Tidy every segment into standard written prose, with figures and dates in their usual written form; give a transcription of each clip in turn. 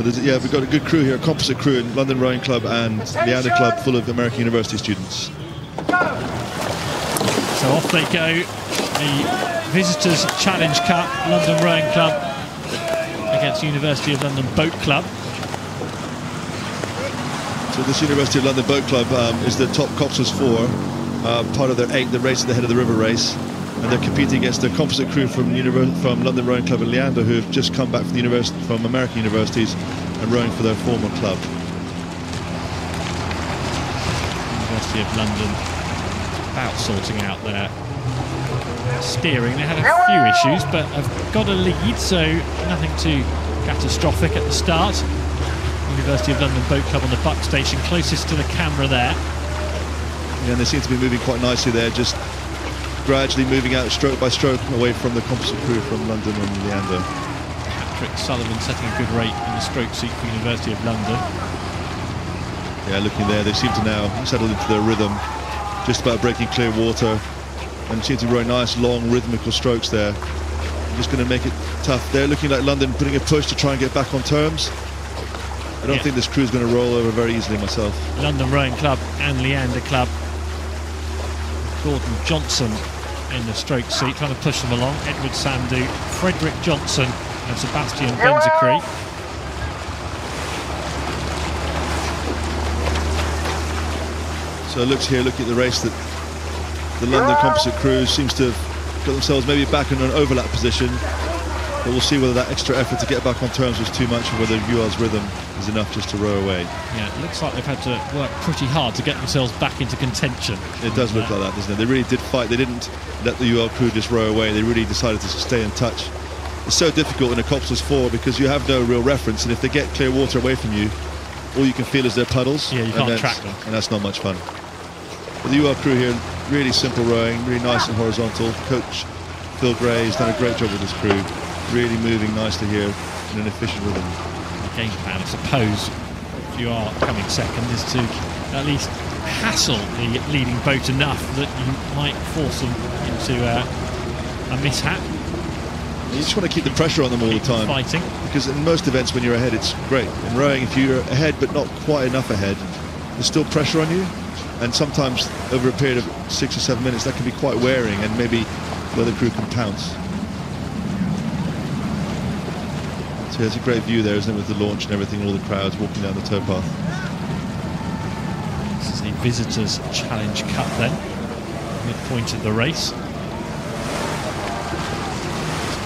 Yeah, we've got a good crew here, a composite crew in London Rowing Club and Leander Club, full of American university students. So off they go. The Visitors Challenge Cup, London Rowing Club against University of London Boat Club. So this University of London Boat Club is the top Coxers 4, part of their 8, the race at the head of the river race. And they're competing against a composite crew from London Rowing Club and Leander, who have just come back from American universities and rowing for their former club. University of London about sorting out their steering. They had a few issues, but have got a lead, so nothing too catastrophic at the start. University of London Boat Club on the buck station, closest to the camera there. Yeah, and they seem to be moving quite nicely there, just gradually moving out stroke by stroke away from the composite crew from London and Leander. Patrick Sullivan setting a good rate in the stroke seat for University of London. Yeah, looking there, they seem to now settle into their rhythm, just about breaking clear water, and seem to be rowing nice, long, rhythmical strokes there. Just going to make it tough. They're looking like London putting a push to try and get back on terms. I don't think this crew is going to roll over very easily myself. London Rowing Club and Leander Club. Gordon Johnson in the stroke seat, trying to push them along. Edward Sandu, Frederick Johnson and Sebastian Benzicree. So it looks here, looking at the race, that the London composite crew seems to have got themselves maybe back in an overlap position, but we'll see whether that extra effort to get back on terms was too much or whether UL's rhythm is enough just to row away. Yeah, it looks like they've had to work pretty hard to get themselves back into contention. It does look like that, doesn't it? They really did fight. They didn't let the UL crew just row away. They really decided to stay in touch. It's so difficult in a Copsel's 4 because you have no real reference, and if they get clear water away from you, all you can feel is their puddles. Yeah, you can't track them. And that's not much fun. But the UL crew here, really simple rowing, really nice and horizontal. Coach Phil Gray has done a great job with this crew, really moving nicely here in an efficient rhythm. The game plan, I suppose, if you are coming second, is to at least hassle the leading boat enough that you might force them into a mishap. You just want to keep the pressure on them all the time. Fighting. Because in most events when you're ahead it's great. In rowing, if you're ahead but not quite enough ahead, there's still pressure on you. And sometimes over a period of 6 or 7 minutes that can be quite wearing, and maybe the other crew can pounce. So it's a great view there, isn't it, with the launch and everything, all the crowds walking down the towpath. This is the Visitors Challenge Cup then, midpoint of the race.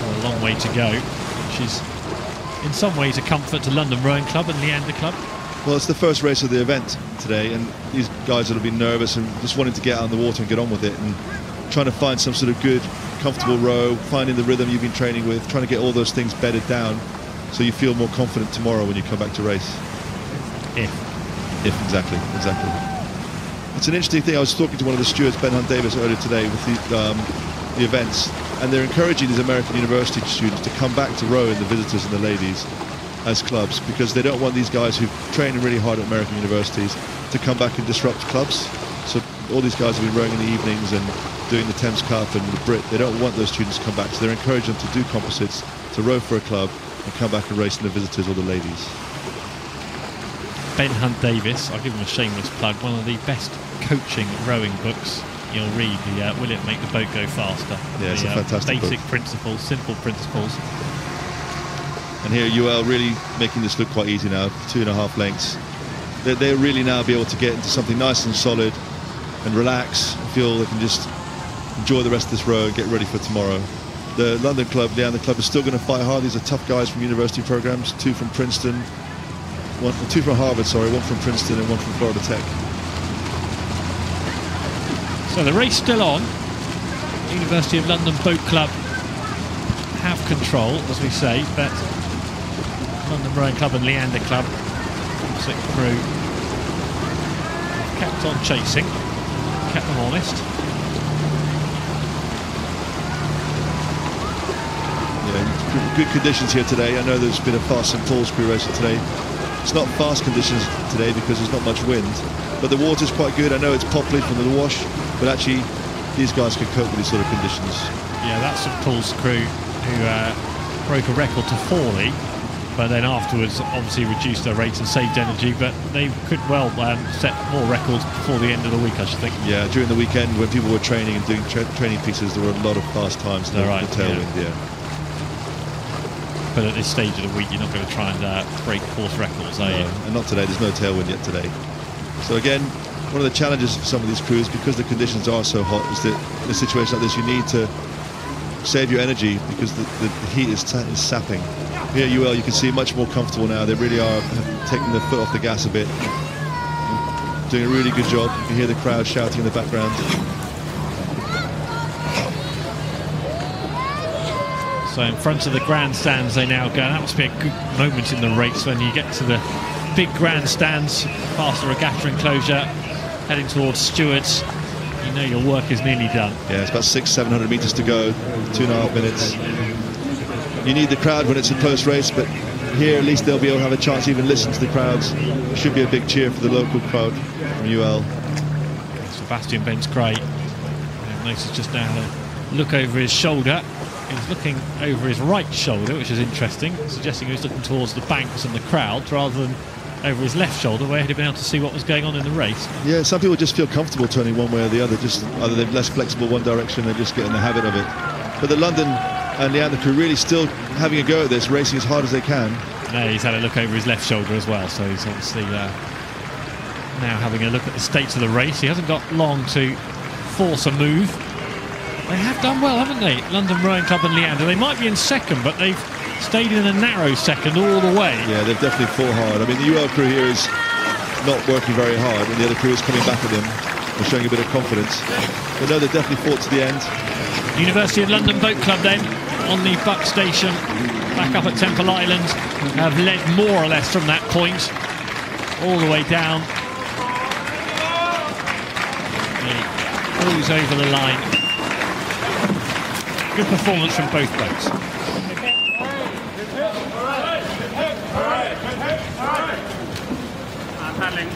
A long way to go, which is in some ways a comfort to London Rowing Club and Leander Club. Well, it's the first race of the event today, and these guys will have been nervous and just wanting to get out on the water and get on with it, and trying to find some sort of good, comfortable row, finding the rhythm you've been training with, trying to get all those things bedded down so you feel more confident tomorrow when you come back to race. If exactly. It's an interesting thing. I was talking to one of the stewards, Ben Hunt Davis, earlier today with the events, and they're encouraging these American university students to come back to row in the Visitors and the ladies as clubs, because they don't want these guys who've trained really hard at American universities to come back and disrupt clubs. So all these guys have been rowing in the evenings and doing the Thames Cup and the Brit. They don't want those students to come back, so they're encouraging them to do composites, to row for a club and come back and race in the Visitors or the ladies. Ben Hunt Davis, I'll give him a shameless plug, one of the best coaching rowing books you'll read, the Will It Make the Boat Go Faster? Yeah, it's a fantastic basic book. principles, simple principles. And here UL really making this look quite easy now, 2.5 lengths. They'll really now be able to get into something nice and solid and relax, feel they can just enjoy the rest of this row and get ready for tomorrow. The London club, Leander Club, is still going to fight hard. These are tough guys from university programs, 2 from Princeton, 2 from Harvard, sorry, 1 from Princeton and 1 from Florida Tech. So the race still on. University of London Boat Club have control, as we say, but London Rowing Club and Leander Club, composite crew, kept on chasing, kept them honest. Yeah, good conditions here today. I know there's been a fast St Paul's crew race today. It's not fast conditions today because there's not much wind, but the water's quite good. I know it's poppy from the wash, but actually these guys can cope with these sort of conditions. Yeah, that's St Paul's crew who broke a record to Forley but then afterwards obviously reduced their rates and saved energy, but they could well set more records before the end of the week, I should think. Yeah, during the weekend when people were training and doing training pieces, there were a lot of fast times in the tailwind, yeah. But at this stage of the week, you're not going to try and break course records, are you? And not today, there's no tailwind yet today. So again, one of the challenges for some of these crews, because the conditions are so hot, is that in a situation like this you need to save your energy because the heat is sapping. Here at UL you can see much more comfortable now. They really are taking their foot off the gas a bit, doing a really good job. You can hear the crowd shouting in the background. So in front of the grandstands they now go. That must be a good moment in the race when you get to the big grandstands past the regatta enclosure, heading towards stewards. You know your work is nearly done. Yeah, it's about 600-700 meters to go, 2.5 minutes. You need the crowd when it's a close race, but here at least they'll be able to have a chance to even listen to the crowds. It should be a big cheer for the local crowd from UL. Sebastian Benz-Cray, I've noticed just now to look over his shoulder. He's looking over his right shoulder, which is interesting, suggesting he was looking towards the banks and the crowd rather than over his left shoulder, where he'd have been able to see what was going on in the race. Yeah, some people just feel comfortable turning one way or the other, just either they're less flexible one direction, they just get in the habit of it. But the London and Leander crew really still having a go at this, racing as hard as they can. No, he's had a look over his left shoulder as well, so he's obviously now having a look at the state of the race. He hasn't got long to force a move. They have done well, haven't they? London Rowing Club and Leander. They might be in second, but they've stayed in a narrow second all the way. Yeah, they've definitely fought hard. I mean, the UL crew here is not working very hard, and the other crew is coming back at them. They're showing a bit of confidence. But no, they've definitely fought to the end. University of London Boat Club then, on the Buck Station, back up at Temple Island, have led more or less from that point, all the way down. They cruise over the line. Good performance from both boats. Paddling.